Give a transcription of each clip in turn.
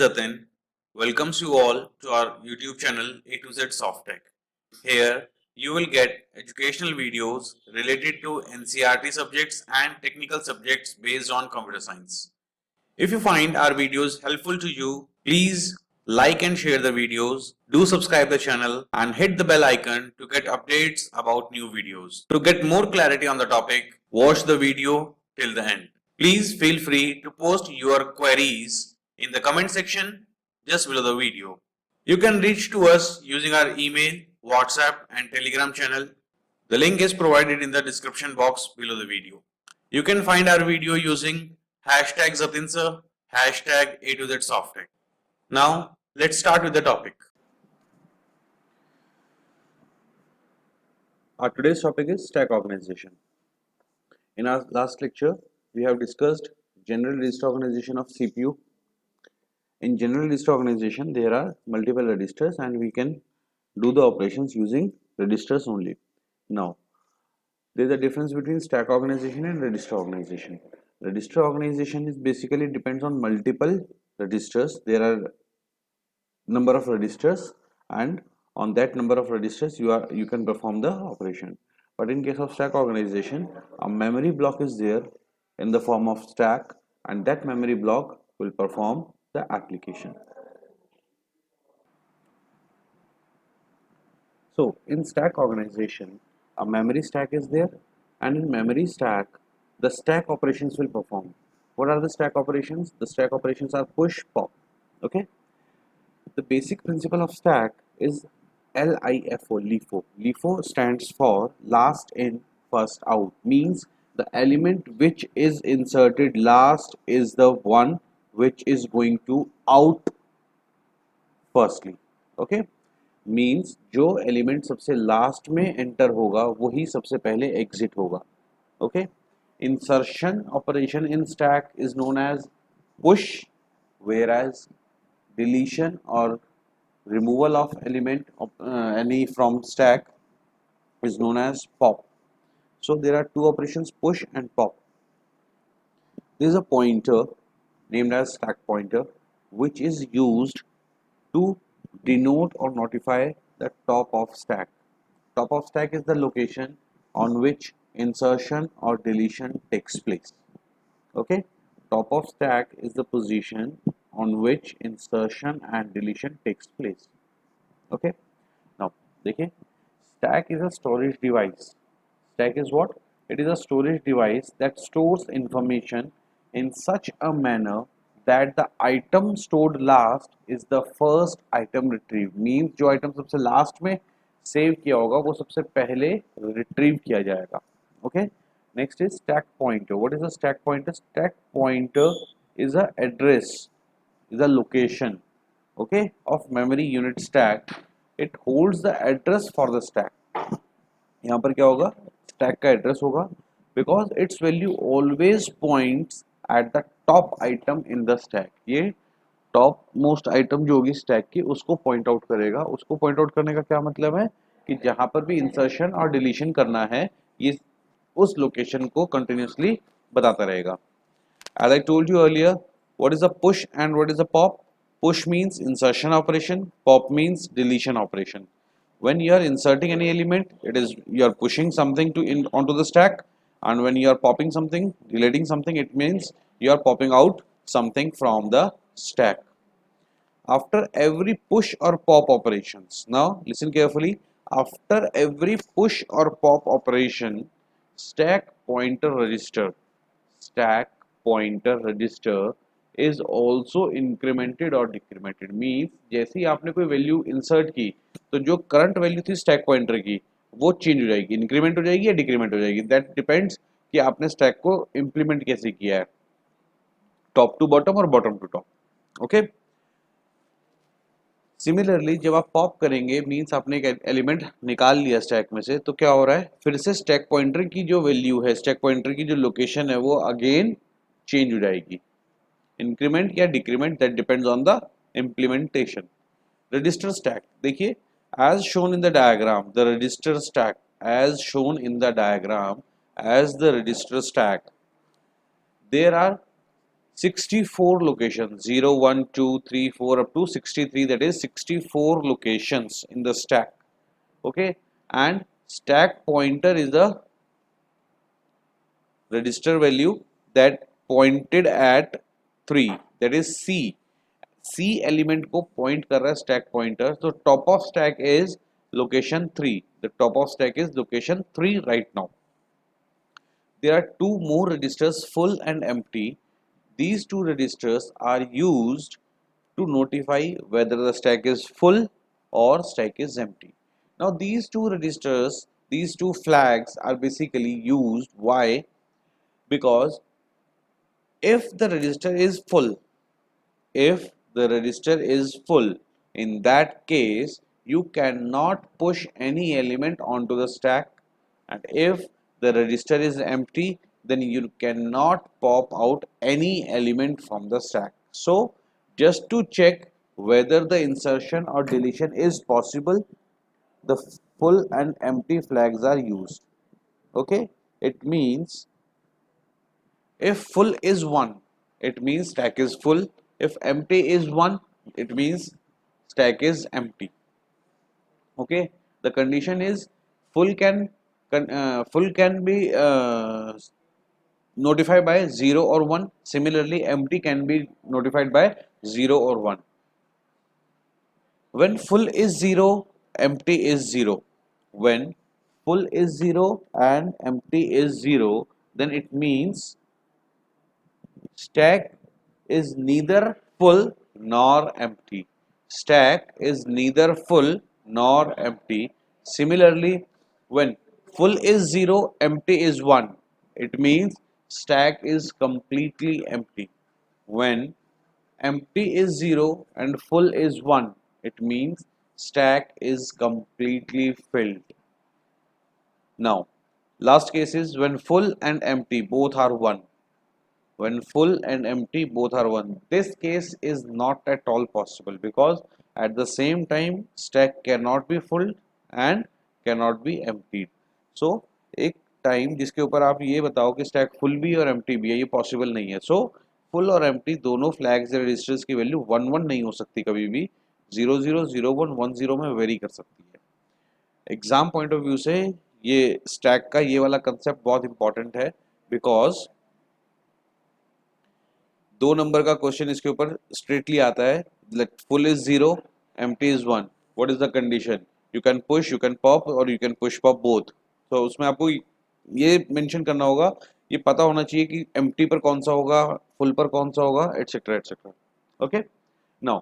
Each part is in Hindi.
Jatin welcomes you all to our YouTube channel A to Z Soft Tech. Here you will get educational videos related to NCERT subjects and technical subjects based on computer science. If you find our videos helpful to you, please like and share the videos, do subscribe the channel and hit the bell icon to get updates about new videos. To get more clarity on the topic, watch the video till the end. Please feel free to post your queries in the comment section just below the video. You can reach to us using our email, WhatsApp and Telegram channel. The link is provided in the description box below the video. You can find our video using hashtag Zatinsir, hashtag A to Z Software. Now, let's start with the topic. Our today's topic is stack organization. In our last lecture, we have discussed general register organization of CPU. In general register organization, there are multiple registers and we can do the operations using registers only. Now, there is a difference between stack organization and register organization. Register organization is basically depends on multiple registers. There are number of registers and on that number of registers you can perform the operation. But in case of stack organization, a memory block is there in the form of stack and that memory block will perform the application. So in stack organization, a memory stack is there and in memory stack the stack operations will perform. What are the stack operations? The stack operations are push, pop. Okay. The basic principle of stack is LIFO. LIFO stands for last in, first out. Means the element which is inserted last is the one which is going to out firstly. Okay. Means जो एलिमेंट सबसे लास्ट में एंटर होगा वही सबसे पहले एग्जिट होगा. Okay. Insertion operation in stack is known as push, whereas deletion or removal of element of any from stack is known as pop. So there are two operations, push and pop. There is a pointer named as stack pointer which is used to denote or notify the top of stack. Top of stack is the location on which insertion or deletion takes place. Okay, top of stack is the position on which insertion and deletion takes place. Okay, now देखिए, stack is a storage device. Stack is what? It is a storage device that stores information in such a manner that the item stored last is the first item retrieved. Means जो item सबसे last में save किया होगा वो सबसे पहले retrieve किया जाएगा. Okay. Next is stack pointer. What is a stack pointer? Stack pointer is a address, is a location, okay, of memory unit stack. It holds the address for the stack. यहाँ पर क्या होगा? Stack का address होगा because its value always points at the top item in the stack. ये top most item जो होगी stack की उसको point out करेगा. उसको point out करने का क्या मतलब है कि जहाँ पर भी insertion और deletion करना है ये उस लोकेशन को कंटिन्यूसली बताता रहेगा. As I told you earlier, what is a push and what is a pop? Push means insertion operation, pop means deletion operation. When you are inserting any element, it is you are pushing something onto the stack, and when you are popping something, deleting something, it means you are popping out something from the stack. After every push or pop operations, now listen carefully, after every push or pop operation, stack pointer register is also incremented or decremented. Means जैसे ही आपने कोई वैल्यू इंसर्ट की तो जो करंट वैल्यू थी स्टैक पॉइंटर की वो चेंज हो जाएगी, इंक्रीमेंट हो जाएगी या डिक्रीमेंट हो जाएगी. दैट डिपेंड्स कि आपने स्टैक को इंप्लीमेंट कैसे किया है, टॉप टू बॉटम और bottom to top. Okay. Similarly जब आप पॉप करेंगे मींस आपने एक एलिमेंट निकाल लिया स्टैक में से तो क्या हो रहा है, फिर से स्टैक पॉइंटर की जो वैल्यू है, स्टैक पॉइंटर की जो लोकेशन है वो अगेन चेंज हो जाएगी. इंक्रीमेंट या decrement that depends on the implementation. Register stack देखिए, as shown in the diagram, the register stack as shown in the diagram as the register stack, there are 64 locations, 0, 1, 2, 3, 4 up to 63, that is 64 locations in the stack. Okay, and stack pointer is the register value that pointed at 3, that is C. C element को point कर रहा है stack pointer, so top of stack is location 3. The top of stack is location 3 right now. There are two more registers, full and empty. These two registers are used to notify whether the stack is full or stack is empty. Now these two registers, these two flags are basically used. Why? Because if the register is full, if the register is full, in that case you cannot push any element onto the stack, and if the register is empty, then you cannot pop out any element from the stack. So just to check whether the insertion or deletion is possible, the full and empty flags are used. Okay, it means if full is 1, it means stack is full. If empty is 1, it means stack is empty. Okay, the condition is full can be notified by 0 or 1. Similarly, empty can be notified by 0 or 1. When full is 0, empty is 0. When full is 0 and empty is 0, then it means stack is neither full nor empty. Stack is neither full nor empty. Similarly, when full is 0, empty is 1, it means stack is completely empty. When empty is 0 and full is 1, it means stack is completely filled. Now, last case is when full and empty both are 1. When full and empty both are 1. This case is not at all possible because at the same time stack cannot be full and cannot be emptied. So एक टाइम जिसके ऊपर आप ये बताओ कि स्टैक फुल भी और एम्प्टी भी है, ये पॉसिबल नहीं है. सो फुल और एम्प्टी दोनों फ्लैग्स या रजिस्टर्स की वैल्यू 1 1 नहीं हो सकती, कभी भी 0 0 0 1 1 0 में वेरी कर सकती है. एग्जाम पॉइंट ऑफ व्यू से ये स्टैक का ये वाला कंसेप्ट बहुत इंपॉर्टेंट है बिकॉज 2 नंबर का क्वेश्चन इसके ऊपर स्ट्रेटली आता है. Full is 0, empty is 1. What is the condition? You can push, you can pop और you can push pop both. तो उसमें आपको ये मेंशन करना होगा, ये पता होना चाहिए कि एम्प्टी पर कौन सा होगा, फुल पर कौन सा होगा, etcetera etcetera. Okay, now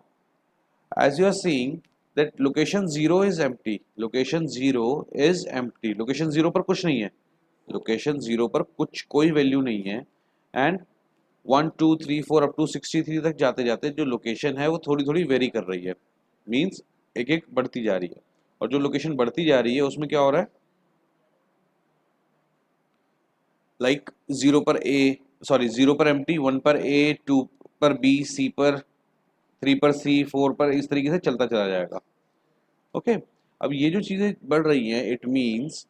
as you are seeing that location 0 is empty, location 0 is empty. Location 0 पर कुछ नहीं है, लोकेशन 0 पर कुछ कोई वैल्यू नहीं है. एंड 1 2 3 4 अप टू 63 तक जाते जाते जो लोकेशन है वो थोड़ी थोड़ी वेरी कर रही है, मींस एक एक बढ़ती जा रही है. और जो लोकेशन बढ़ती जा रही है उसमें क्या हो रहा है, लाइक 0 पर ए, सॉरी 0 पर एम्प्टी, 1 पर ए, 2 पर बी, सी पर, 3 पर सी, 4 पर, इस तरीके से चलता चला जाएगा. ओके, अब ये जो चीज़ें बढ़ रही हैं, इट मींस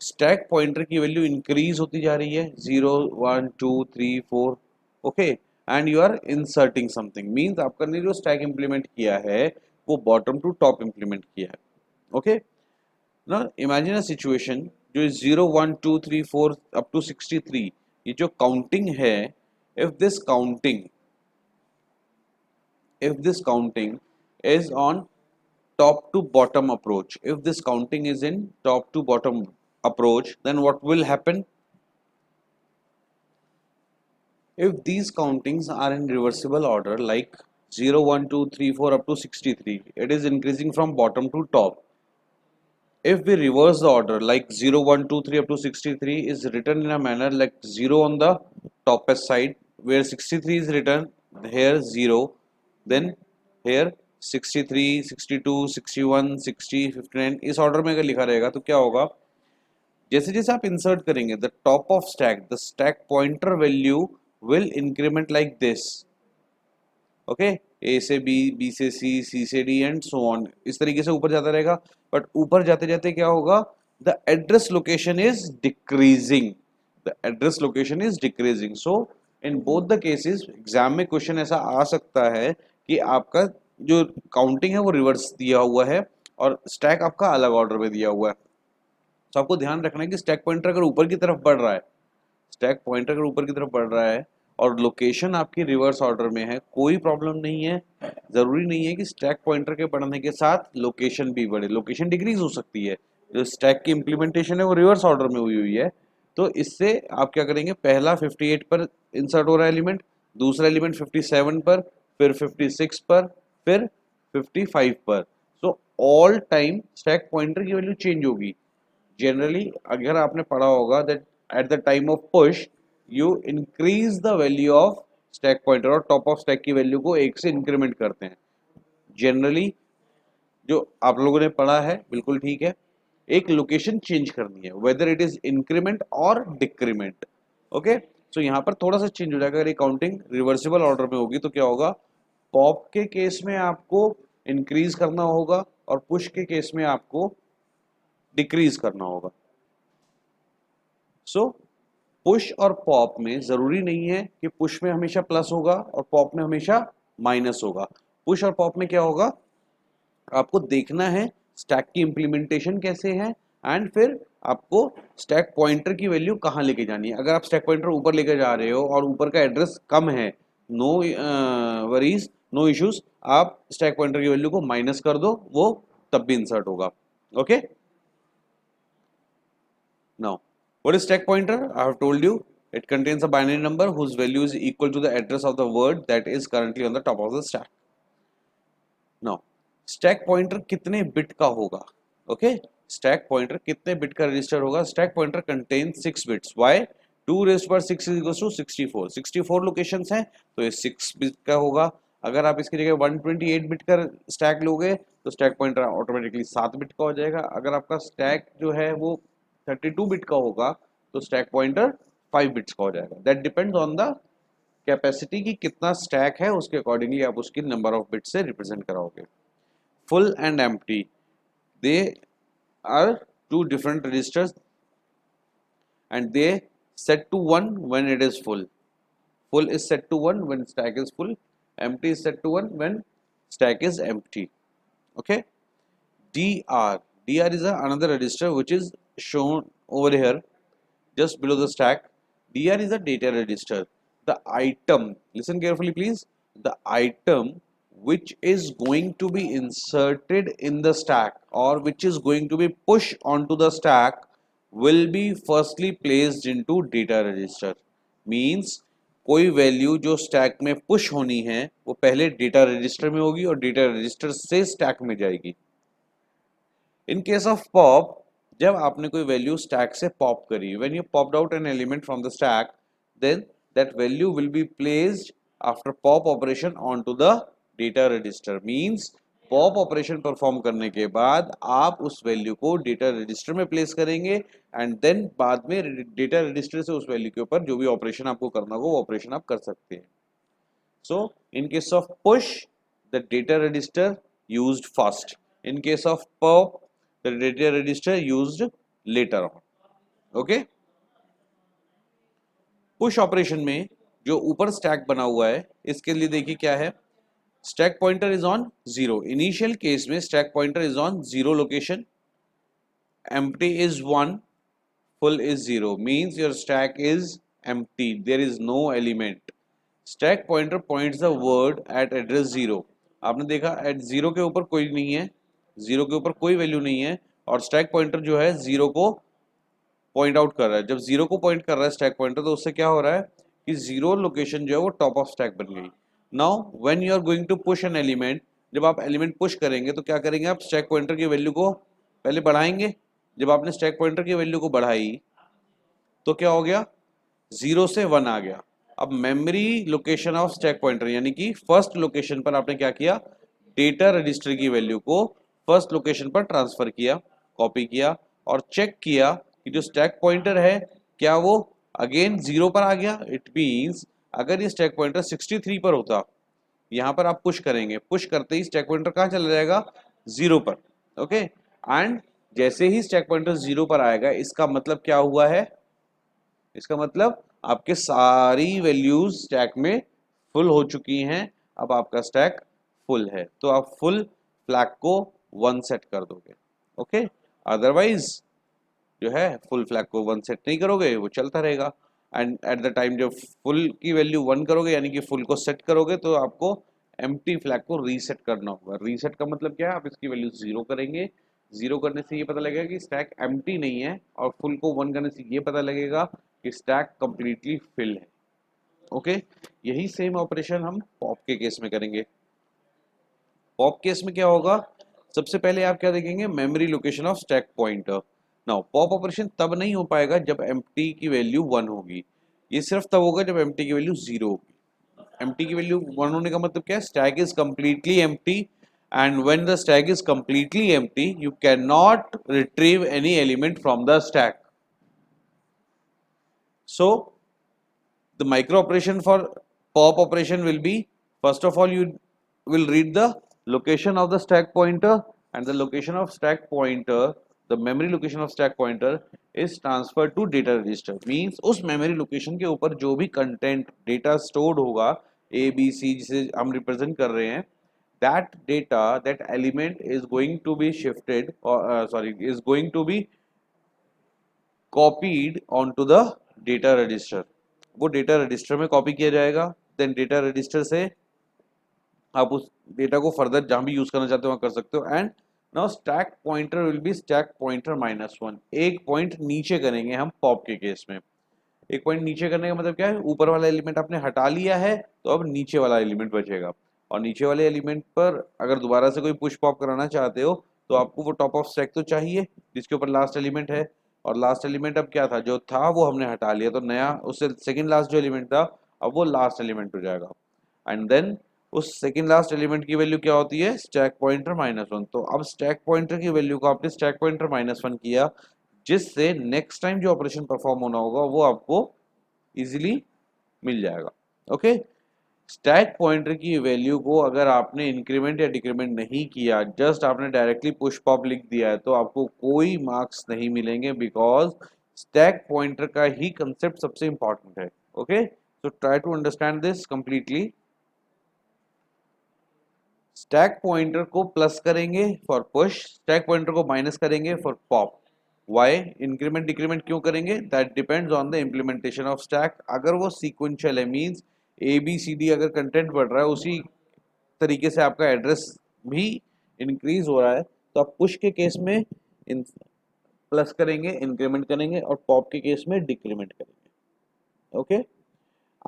स्टैक पॉइंटर की वैल्यू इंक्रीज होती जा रही है, 0 1 2 3 4. Okay, and you are inserting something, means आपका ने जो स्टैक इंप्लीमेंट किया है वो बॉटम टू टॉप इंप्लीमेंट किया है. ओके, ना इमेजिन अ सिचुएशन जो 0 1 2 3 4 अप टू 63, ये जो काउंटिंग है, if this counting is on top to bottom approach, if this counting is in top to bottom approach, then what will happen? If these countings are in reversible order like 0 1 2 3 4 up to 63, it is increasing from bottom to top. If we reverse the order like 0 1 2 3 up to 63 is written in a manner like 0 on the topest side, where 63 is written here 0, then here 63 62 61 60 59, इस ऑर्डर में अगर लिखा रहेगा तो क्या होगा, जैसे जैसे आप इंसर्ट करेंगे the top of stack, the stack pointer value will increment like this. Okay, A से बी, बी से सी, सी से डी एंड सो ऑन, इस तरीके से ऊपर जाता रहेगा. बट ऊपर जाते जाते क्या होगा, the address location is decreasing, the address location is decreasing. So in both the cases exam में क्वेश्चन ऐसा आ सकता है कि आपका जो काउंटिंग है वो रिवर्स दिया हुआ है और स्टैक आपका अलग ऑर्डर में दिया हुआ है। तो आपको ध्यान रखना है कि स्टैक पॉइंटर अगर ऊपर की तरफ बढ़ रहा है, स्टैक पॉइंटर अगर ऊपर की तरफ बढ़ रहा है और लोकेशन आपकी रिवर्स ऑर्डर में है, कोई प्रॉब्लम नहीं है। जरूरी नहीं है कि स्टैक पॉइंटर के बढ़ने के साथ लोकेशन भी बढ़े, लोकेशन डिक्रीज हो सकती है। जो स्टैक की इंप्लीमेंटेशन है वो रिवर्स ऑर्डर में हुई हुई है, तो इससे आप क्या करेंगे, पहला 58 पर इंसर्ट हो रहा है एलिमेंट, दूसरा एलिमेंट 57 पर, फिर 56 पर, फिर 55 पर। So all time stack pointer की वैल्यू चेंज होगी। जनरली अगर आपने पढ़ा होगा that at the time of push you increase the value of stack pointer, और टॉप ऑफ स्टैक की वैल्यू को 1 से इंक्रीमेंट करते हैं। जनरली जो आप लोगों ने पढ़ा है बिल्कुल ठीक है, एक लोकेशन चेंज करनी है, वेदर इट इज इंक्रीमेंट और डिक्रीमेंट। ओके, सो यहाँ पर थोड़ा सा चेंज हो जाएगा। अगर ये काउंटिंग रिवर्सिबल ऑर्डर में होगी तो क्या होगा, पॉप के केस में आपको इंक्रीज करना होगा और पुश के केस में आपको डिक्रीज करना होगा। सो पुश और पॉप में जरूरी नहीं है कि पुश में हमेशा प्लस होगा और पॉप में हमेशा माइनस होगा। पुश और पॉप में क्या होगा, आपको देखना है स्टैक की इंप्लीमेंटेशन कैसे है एंड फिर आपको स्टैक पॉइंटर की वैल्यू कहाँ लेके जानी है। अगर आप स्टैक पॉइंटर ऊपर लेके जा रहे हो और ऊपर का एड्रेस कम है, नो वरीज, नो इश्यूज, आप स्टैक पॉइंटर की वैल्यू को माइनस कर दो, वो तब भी इंसर्ट होगा। Okay, now what is stack pointer? I have told you it contains a binary number whose value is equal to the address of the word that is currently on the top of the stack. Now stack pointer कितने बिट का होगा? Okay, stack pointer कितने बिट का रजिस्टर होगा? Stack pointer contains 6 bits. Why? 2 raised to 6 is equals to 64. 64 locations हैं तो ये 6 बिट का होगा। अगर आप इसकी जगह 128 बिट का स्टैक लोगे तो स्टैक पॉइंटर ऑटोमेटिकली 7 बिट का हो जाएगा। अगर आपका स्टैक जो है वो 32 बिट का होगा तो स्टैक पॉइंटर 5 बिट्स का हो जाएगा। That depends on the capacity की कितना स्टैक है, उसके अकॉर्डिंगली आप उसकी नंबर ऑफ बिट्स से रिप्रेजेंट कराओगे। Full and empty, they are two different registers and they set to 1 when it is full. Full is set to 1 when stack is full, empty is set to 1 when stack is empty. Okay, dr is another register which is shown over here just below the stack. Dr is a data register. The item, listen carefully please, the item which is going to be inserted in the stack or which is going to be pushed onto the stack will be firstly placed into data register. Means कोई वैल्यू जो स्टैक में पुश होनी है वो पहले डेटा रजिस्टर में होगी और डेटा रजिस्टर से स्टैक में जाएगी। इन केस ऑफ पॉप, जब आपने कोई वैल्यू स्टैक से पॉप करी, when you popped out an element from the stack, then that value will be placed after pop operation on to the data register. Means pop operation perform करने के बाद आप उस वैल्यू को डेटा रजिस्टर में प्लेस करेंगे एंड देन बाद में डेटा रजिस्टर से उस वैल्यू के ऊपर जो भी ऑपरेशन आपको करना हो वो ऑपरेशन आप कर सकते हैं। So in case of push the data register used first, in case of pop the data register used later on. Okay, push operation में जो ऊपर स्टैक बना हुआ है इसके लिए देखिए क्या है, stack pointer is on 0। Initial case में stack pointer is on 0 location, empty is 1, full is 0, means your stack is empty, there is no element. Stack pointer points the word at address 0. आपने देखा at 0 के ऊपर कोई नहीं है, 0 के ऊपर कोई वैल्यू नहीं है और स्टैक पॉइंटर जो है 0 को पॉइंट आउट कर रहा है। जब 0 को पॉइंट कर रहा है स्टैक पॉइंटर तो उससे क्या हो रहा है कि 0 लोकेशन जो है वो टॉप ऑफ स्टैक बन गई। Now when you are going to push an element, जब आप एलिमेंट पुश करेंगे तो क्या करेंगे, आप स्टैक पॉइंटर की वैल्यू को पहले बढ़ाएंगे। जब आपने स्टैक पॉइंटर की वैल्यू को बढ़ाई तो क्या हो गया, 0 से 1 आ गया। अब memory location of stack pointer यानी कि फर्स्ट लोकेशन पर आपने क्या किया, डेटा रजिस्टर की वैल्यू को फर्स्ट लोकेशन पर ट्रांसफर किया, कॉपी किया और चेक किया कि जो स्टैक पॉइंटर है क्या वो अगेन 0 पर आ गया। इट मींस अगर ये स्टैक पॉइंटर 63 पर होता, यहाँ पर आप पुश करेंगे, पुश करते ही स्टैक पॉइंटर कहाँ चला जाएगा, 0 पर। ओके, एंड जैसे ही स्टैक पॉइंटर 0 पर आएगा इसका मतलब क्या हुआ है, इसका मतलब आपके सारी वैल्यूज स्टैक में फुल हो चुकी हैं, अब आपका स्टैक फुल है, तो आप फुल फ्लैग को 1 सेट कर दोगे। ओके, अदरवाइज जो है फुल फ्लैग को 1 सेट नहीं करोगे, वो चलता रहेगा। एंड एट द टाइम जब फुल की वैल्यू 1 करोगे, यानी कि फुल को सेट करोगे, तो आपको एम्प्टी फ्लैग को रीसेट करना होगा। रीसेट का मतलब क्या है, आप इसकी वैल्यू 0 करेंगे। 0 करने से ये पता लगेगा कि स्टैक एम्प्टी नहीं है, और फुल को 1 करने से ये पता लगेगा कि स्टैक कंप्लीटली फिल है। ओके, यही सेम ऑपरेशन हम पॉप के केस में करेंगे। पॉप केस में क्या होगा, सबसे पहले आप क्या देखेंगे, memory location of stack pointer. Now pop operation तब नहीं हो पाएगा जब एम्प्टी की वैल्यू 1 होगी, ये सिर्फ तब होगा जब एम्प्टी की वैल्यू 0 होगी। एम्प्टी की वैल्यू 1 होने का मतलब क्या है, stack is completely empty, and when the stack is completely empty you can not retrieve any element from the stack. So the micro operation for pop operation will be, first of all you will read the location of the stack pointer, and the location of stack pointer, the memory location of stack pointer is transferred to data register, means उस memory location के ऊपर जो भी content data stored होगा a b c जिसे हम represent कर रहे हैं, that data, that element is going to be shifted or is going to be copied onto the data register। वो डेटा रजिस्टर में कॉपी किया जाएगा, देन डेटा रजिस्टर से आप उस डेटा को फर्दर जहां भी यूज करना चाहते हो वहां कर सकते हो। And now stack pointer will be stack pointer -1, एक पॉइंट नीचे करेंगे हम पॉप के केस में। एक पॉइंट नीचे करने का मतलब क्या है, ऊपर वाला एलिमेंट आपने हटा लिया है, तो अब नीचे वाला एलिमेंट बचेगा, और नीचे वाले एलिमेंट पर अगर दोबारा से कोई पुश पॉप कराना चाहते हो तो आपको वो टॉप ऑफ स्टैक तो चाहिए जिसके ऊपर लास्ट एलिमेंट है, और लास्ट एलिमेंट अब क्या था, जो था वो हमने हटा लिया, तो नया उससे सेकंड लास्ट जो एलिमेंट था अब वो लास्ट एलिमेंट हो जाएगा। एंड देन उस सेकंड लास्ट एलिमेंट की वैल्यू क्या होती है, स्टैक पॉइंटर -1। तो अब स्टैक पॉइंटर की वैल्यू को आपने स्टैक पॉइंटर -1 किया, जिससे नेक्स्ट टाइम जो ऑपरेशन परफॉर्म होना होगा वो आपको इजीली मिल जाएगा। ओके, स्टैक पॉइंटर की वैल्यू को अगर आपने इंक्रीमेंट या डिक्रीमेंट नहीं किया, जस्ट आपने डायरेक्टली पुश पॉप लिख दिया है, तो आपको कोई मार्क्स नहीं मिलेंगे, बिकॉज स्टैक पॉइंटर का ही कंसेप्ट सबसे इंपॉर्टेंट है। Okay, so try to understand this completely। Stack pointer को प्लस करेंगे फॉर पुश, स्टैक पॉइंटर को माइनस करेंगे for pop. Why increment decrement क्यों करेंगे, that depends on the implementation of stack. अगर वो सीक्वेंशियल है, means A B C D अगर कंटेंट बढ़ रहा है उसी तरीके से आपका एड्रेस भी इंक्रीज हो रहा है, तो आप पुश के केस में प्लस करेंगे, इंक्रीमेंट करेंगे, और पॉप के केस में डिक्रीमेंट करेंगे। Okay,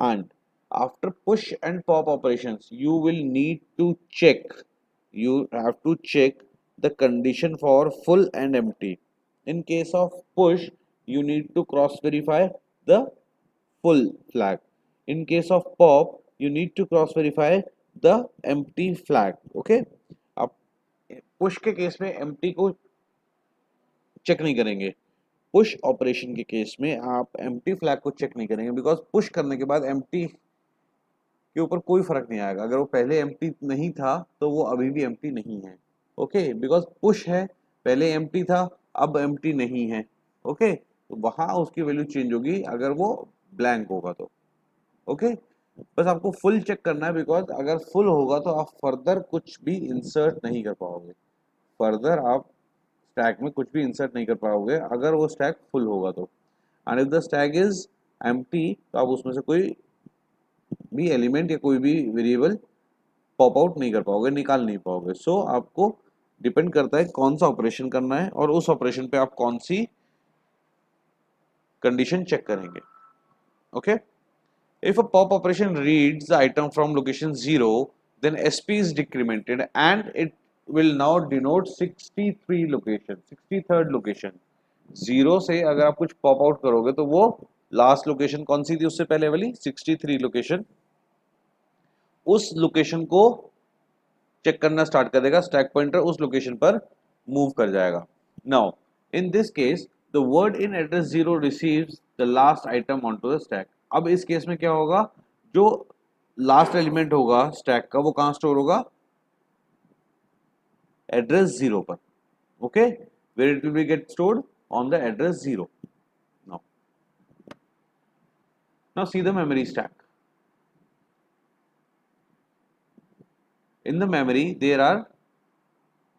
and after push and pop operations you will need to check, you have to check the condition for full and empty। in case of push you need to cross verify the full flag, in case of pop you need to cross verify the empty flag। okay, अब push के केस में empty को चेक नहीं करेंगे, पुश ऑपरेशन के केस में आप एम्प्टी फ्लैग को चेक नहीं करेंगे, बिकॉज पुश करने के बाद एम्प्टी के ऊपर कोई फर्क नहीं आएगा। अगर वो पहले एम्प्टी नहीं था तो वो अभी भी एम्प्टी नहीं है। ओके, बिकॉज पुश है, पहले एम्प्टी था अब एम्प्टी नहीं है। ओके, तो वहां उसकी वैल्यू चेंज होगी अगर वो ब्लैंक होगा तो। ओके, बस आपको फुल चेक करना है, बिकॉज अगर फुल होगा तो आप फर्दर कुछ भी इंसर्ट नहीं कर पाओगे, फर्दर आप स्टैक में कुछ भी इंसर्ट नहीं कर पाओगे अगर वो स्टैक फुल होगा तो। And if the stack is empty तो आप उसमें से कोई भी एलिमेंट या कोई भी वेरिएबल पॉप आउट नहीं कर पाओगे, निकाल नहीं पाओगे। सो आपको डिपेंड करता है कौन सा ऑपरेशन करना है और उस ऑपरेशन पे आप कौन सी कंडीशन चेक करेंगे। Okay, if a pop operation reads the item from location 0 then sp is decremented and it will now denote 63 location, 63rd location. 0 से अगर आप कुछ पॉप आउट करोगे तो वो लास्ट लोकेशन कौन सी थी उससे पहले वाली 63 लोकेशन, उस लोकेशन को चेक करना स्टार्ट कर देगा, स्टैक पॉइंटर उस लोकेशन पर मूव कर जाएगा। Now in this case the word in address 0 receives the last item onto the stack. अब इस केस में क्या होगा, जो लास्ट एलिमेंट होगा स्टैक का वो कहां स्टोर होगा, एड्रेस 0 पर। Okay, where it will be get stored on the address 0। Now Now see the memory stack. In the memory there are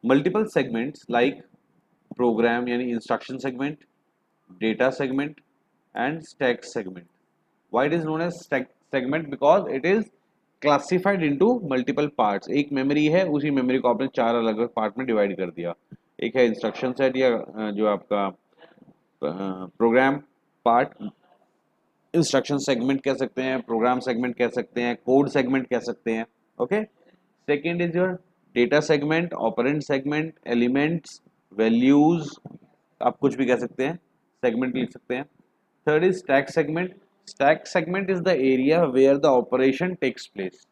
multiple segments like program यानी instruction segment, data segment and stack segment. Why it is known as stack segment? Because it is classified into multiple parts. एक मेमोरी है, उसी मेमोरी को आपने चार अलग अलग पार्ट में डिवाइड कर दिया. एक है इंस्ट्रक्शन सेट या जो आपका प्रोग्राम पार्ट, इंस्ट्रक्शन सेगमेंट कह सकते हैं, प्रोग्राम सेगमेंट कह सकते हैं, कोड सेगमेंट कह सकते हैं. Okay. Second is your data segment, operand segment, elements, values, आप कुछ भी कह सकते हैं, सेगमेंट लिख सकते हैं. Third is stack segment. Stack segment is the area where the operation takes place.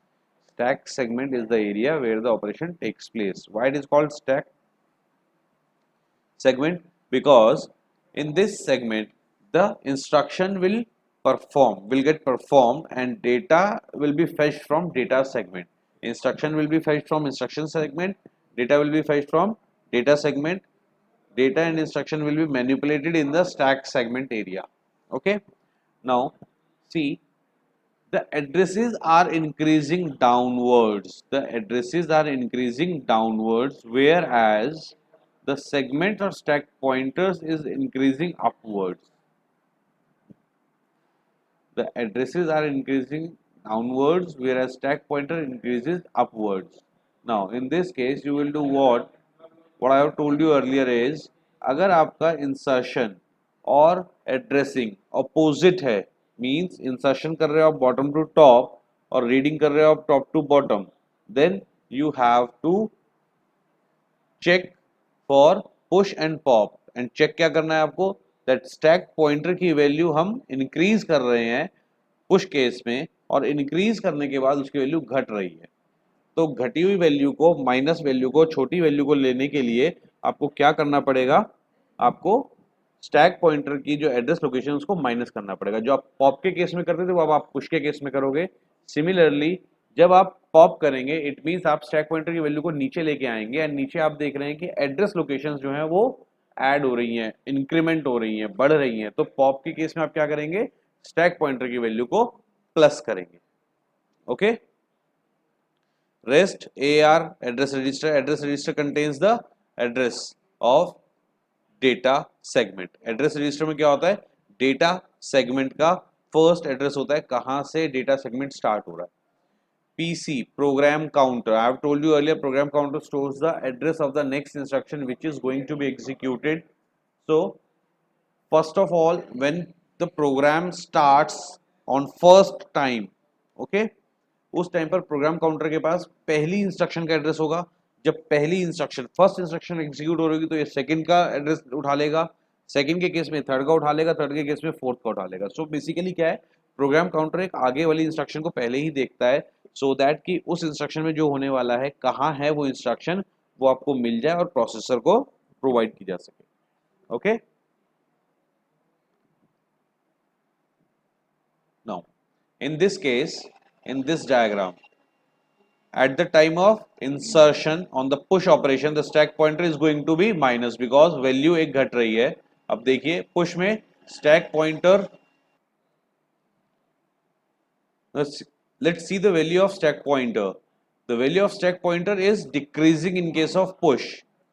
Stack segment is the area where the operation takes place. Why it is called stack segment? Because in this segment the instruction will get performed and data will be fetched from data segment. Instruction will be fetched from instruction segment, data will be fetched from data segment. Data and instruction will be manipulated in the stack segment area. Okay. Now see, the addresses are increasing downwards. The addresses are increasing downwards, whereas the segment or stack pointers is increasing upwards. The addresses are increasing downwards, whereas stack pointer increases upwards. Now in this case you will do what I have told you earlier is, अगर आपका insertion और addressing opposite है, means insertion कर रहे हो आप bottom to top और reading कर रहे हो आप top to bottom, then you have to check for push and pop. and check क्या करना है आपको, that stack pointer की value हम increase कर रहे हैं push केस में, और increase करने के बाद उसकी value घट रही है. तो घटी हुई वैल्यू को, माइनस वैल्यू को, छोटी वैल्यू को लेने के लिए आपको क्या करना पड़ेगा, आपको स्टैक पॉइंटर की जो एड्रेस लोकेशन उसको माइनस करना पड़ेगा. जो आप पॉप के केस में करते थे वो अब आप पुश के केस में करोगे. सिमिलरली जब आप पॉप करेंगे इट मींस आप स्टैक पॉइंटर की वैल्यू को नीचे लेके आएंगे, एंड नीचे आप देख रहे हैं कि एड्रेस लोकेशंस जो है वो ऐड हो रही हैं, इंक्रीमेंट हो रही हैं, बढ़ रही हैं. तो पॉप के केस में आप क्या करेंगे, स्टैक पॉइंटर की वैल्यू को प्लस करेंगे. Okay. REST AR address register contains the address of data segment. address register में क्या होता है, data segment का first address होता है, कहां से data segment start हो रहा है. PC program counter, I have told you earlier, program counter stores the address of the next instruction which is going to be executed. So first of all when the program starts on first time, okay, उस टाइम पर प्रोग्राम काउंटर के पास पहली इंस्ट्रक्शन का एड्रेस होगा. जब पहली इंस्ट्रक्शन फर्स्ट इंस्ट्रक्शन एग्जीक्यूट हो रही तो ये सेकंड का एड्रेस उठा लेगा, सेकंड के केस में थर्ड का उठा लेगा, थर्ड के केस में फोर्थ का उठा लेगा. सो बेसिकली क्या है, प्रोग्राम काउंटर एक आगे वाली इंस्ट्रक्शन को पहले ही देखता है सो दैट कि उस इंस्ट्रक्शन में जो होने वाला है, कहाँ है वो इंस्ट्रक्शन, वो आपको मिल जाए और प्रोसेसर को प्रोवाइड की जा सके. Okay. Now in this case, in this diagram, at the time of insertion on the push operation the stack pointer is going to be minus because value एक घट रही है. अब देखिए push में stack pointer, let's see the value of stack pointer. The value of stack pointer is decreasing in case of push.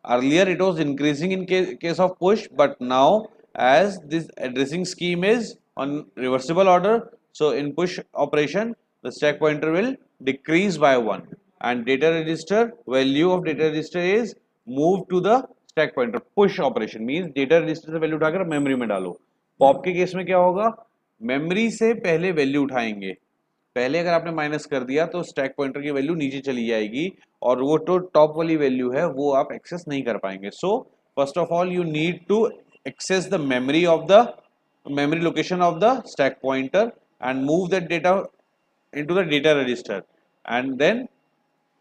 Earlier it was increasing in case of push, but now as this addressing scheme is on reversible order, so in push operation the stack pointer will decrease by 1 and data register, value of data register is moved to the stack pointer. Push operation means data register से वैल्यू उठाकर मेमोरी में डालो. पॉप के केस में क्या होगा, मेमोरी से पहले वैल्यू उठाएंगे. पहले अगर आपने माइनस कर दिया तो स्टैक पॉइंटर की वैल्यू नीचे चली जाएगी और वो तो टॉप वाली वैल्यू है वो आप एक्सेस नहीं कर पाएंगे. So first of all you need to access the memory of the memory location of the stack pointer and move that data into the data register and then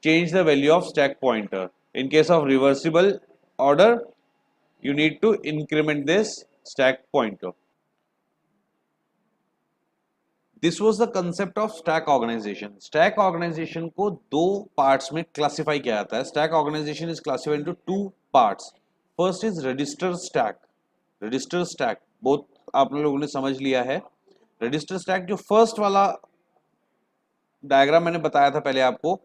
change the value of stack pointer. In case of reversible order you need to increment this stack pointer. This was the concept of stack organization. Stack organization को दो parts में classify किया जाता है. Stack organization is classified into two parts. First is register stack. Register stack both आप लोगों ने समझ लिया है. रजिस्टर स्टैक जो फर्स्ट वाला डायग्राम मैंने बताया था पहले आपको,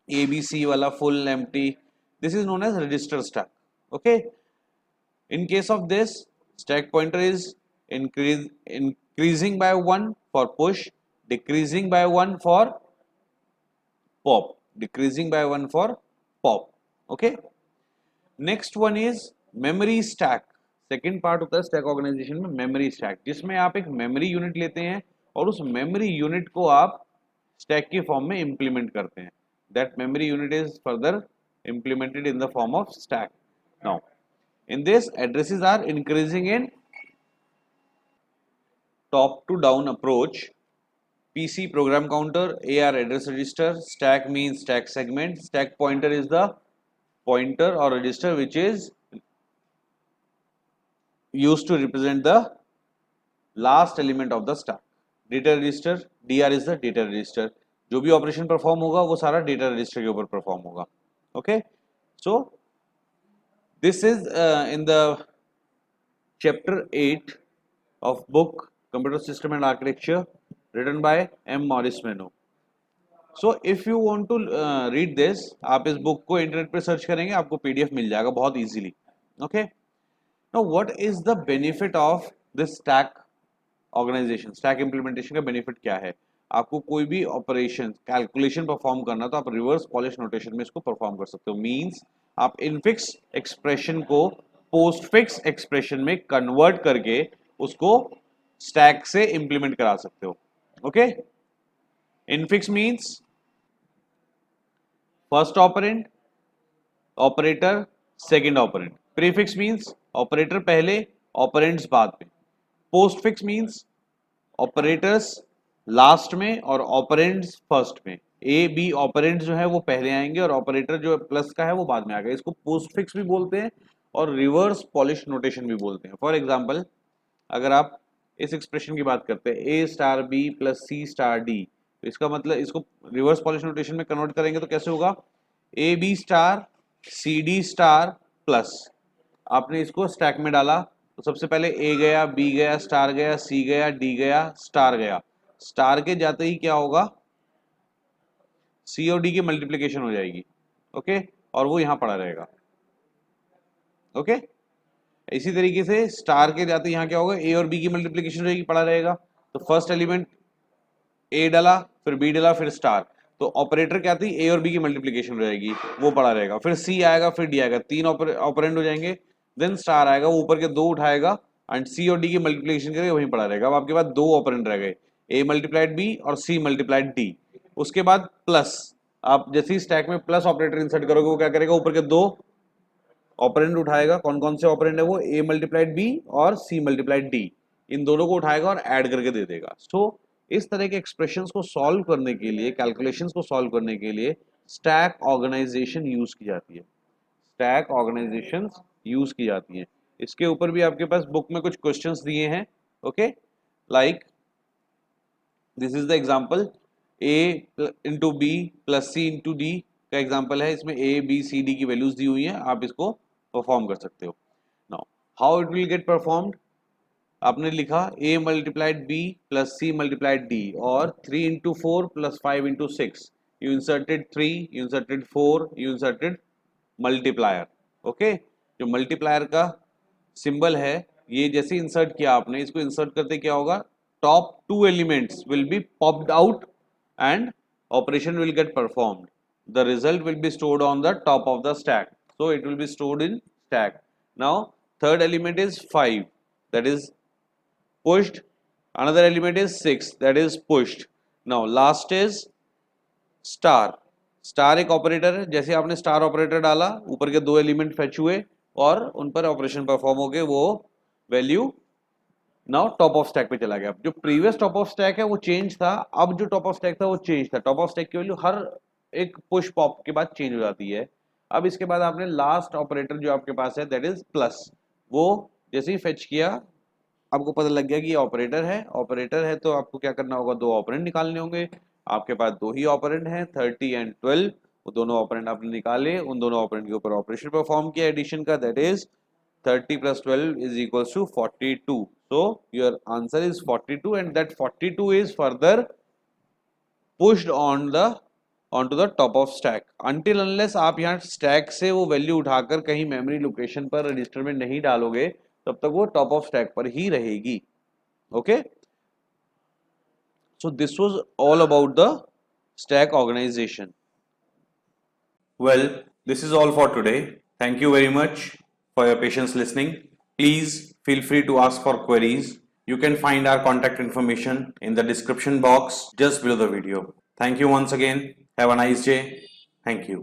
ABC वाला full empty, this is known as register stack. Okay, in case of this, stack pointer is increasing by 1 for push, decreasing by 1 for pop, decreasing by 1 for pop. Okay, next one is memory stack. Second part होता है स्टैक ऑर्गेनाइजेशन में मेमोरी स्टैक, जिसमें आप एक मेमोरी यूनिट लेते हैं और उस मेमोरी यूनिट को आप स्टैक के फॉर्म में इंप्लीमेंट करते हैं. That memory unit is further implemented in the form of stack. Now, in this, addresses are increasing in top to down approach. PC program counter, AR address register, stack means stack segment, stack pointer is the pointer or register which is used to represent the last element of the stack. Data register, DR is the data register. जो भी ऑपरेशन परफॉर्म होगा वो सारा डेटा रजिस्टर के ऊपर परफॉर्म होगा. Okay, so this is in the chapter 8 of book Computer System and Architecture written by M. Morris Meno. So if you want to read this, आप इस बुक को इंटरनेट पे सर्च करेंगे, आपको PDF मिल जाएगा बहुत easily. Okay, now what is the benefit of this stack organization? stack implementation का benefit क्या है? आपको कोई भी ऑपरेशन कैलकुलेशन परफॉर्म करना तो आप रिवर्स पॉलिश नोटेशन में इसको परफॉर्म कर सकते हो. मींस आप इनफिक्स एक्सप्रेशन को पोस्ट फिक्स एक्सप्रेशन में कन्वर्ट करके उसको स्टैक से इंप्लीमेंट करा सकते हो. Okay, infix means first operand, operator second operand. Prefix means operator पहले, ऑपरेंड्स बाद में. Post fix means operators last में और ऑपरेंड्स फर्स्ट में. ए बी ऑपरेंड्स जो है वो पहले आएंगे और ऑपरेटर जो प्लस का है वो बाद में आएगा. इसको पोस्ट फिक्स भी बोलते हैं और रिवर्स पॉलिश नोटेशन भी बोलते हैं. फॉर एग्जांपल, अगर आप इस एक्सप्रेशन की बात करते हैं A star B plus C star D, तो इसका मतलब इसको रिवर्स पॉलिश नोटेशन में कन्वर्ट करेंगे तो कैसे होगा? A B star C D star plus. आपने इसको स्टैक में डाला तो सबसे पहले ए गया, बी गया, स्टार गया, सी गया, डी गया, स्टार गया. स्टार के जाते ही क्या होगा? सी और डी की मल्टीप्लिकेशन हो जाएगी. ओके, और वो यहां पड़ा रहेगा. ओके, इसी तरीके से स्टार के जाते यहां क्या होगा? ए और बी की मल्टीप्लिकेशन हो जाएगी, पड़ा रहेगा. तो फर्स्ट एलिमेंट ए डाला, फिर बी डाला, फिर स्टार, तो ऑपरेटर क्या थी? ए और बी की मल्टीप्लिकेशन हो जाएगी, वो पड़ा रहेगा. फिर सी आएगा, फिर डी आएगा, तीन ऑपरेंड हो जाएंगे. देन स्टार आएगा, वो ऊपर के दो उठाएगा एंड सी और डी की मल्टीप्लिकेशन करेगा, वहीं पड़ा रहेगा. अब आपके पास दो ऑपरेंड रह गए, ए मल्टीप्लाइड बी और सी मल्टीप्लाइड डी. उसके बाद प्लस, आप जैसे ही स्टैक में प्लस ऑपरेटर इंसर्ट करोगे वो क्या करेगा? ऊपर के दो ऑपरेंड उठाएगा. कौन कौन से ऑपरेंड है वो? ए मल्टीप्लाइड बी और सी मल्टीप्लाइड डी. इन दोनों को उठाएगा और ऐड करके दे देगा. सो इस तरह के एक्सप्रेशंस को सॉल्व करने के लिए, कैलकुलेशंस को सॉल्व करने के लिए स्टैक ऑर्गेनाइजेशन यूज की जाती है. स्टैक ऑर्गेनाइजेशन यूज की जाती है. इसके ऊपर भी आपके पास बुक में कुछ क्वेश्चंस दिए हैं. Okay, like this is the example, A into B plus C into D का एग्जांपल है. इसमें ए बी सी डी की वैल्यूज दी हुई हैं, आप इसको परफॉर्म कर सकते हो. Now how it will get performed? आपने लिखा a multiplied b plus C multiplied d और 3 into 4 plus 5 into 6. You inserted 3, you inserted 4, you inserted multiplier. Okay, जो मल्टीप्लायर का सिंबल है ये जैसे इंसर्ट किया आपने, इसको इंसर्ट करते क्या होगा? Top two elements will be popped out and operation will get performed. The result will be stored on the top of the stack, so it will be stored in stack. Now third element is 5, that is pushed. Another element is 6, that is pushed. Now last is star. Star एक ऑपरेटर है. जैसे आपने स्टार ऑपरेटर डाला, ऊपर के दो एलिमेंट फेच हुए और उन पर ऑपरेशन परफॉर्म हो गए, वो value now top of stack पे चला गया. जो प्रीवियस टॉप ऑफ स्टैक है वो चेंज था, अब जो टॉप ऑफ स्टैक था वो चेंज था. टॉप ऑफ स्टैक की वैल्यू हर एक पुश पॉप के बाद चेंज हो जाती है. अब इसके बाद आपने लास्ट ऑपरेटर जो आपके पास है दैट इज प्लस, वो जैसे ही फेच किया आपको पता लग गया कि ये ऑपरेटर है. ऑपरेटर है तो आपको क्या करना होगा? दो ऑपरेंड निकालने होंगे. आपके पास दो ही ऑपरेंड हैं, 30 एंड 12. वो दोनों ऑपरेंड आपने निकाले, उन दोनों ऑपरेंड के ऊपर ऑपरेशन परफॉर्म किया एडिशन का, that is 30 plus 12 is equals to 42. So your answer is 42, and that 42 is further pushed on the onto the top of stack until unless आप यहाँ stack से वो value उठाकर कहीं memory location पर register में नहीं डालोगे तब तक वो top of stack पर ही रहेगी. Okay, so this was all about the stack organization. Well, this is all for today. Thank you very much for your patience listening. Please feel free to ask for queries. You can find our contact information in the description box just below the video. Thank you once again. Have a nice day. Thank you.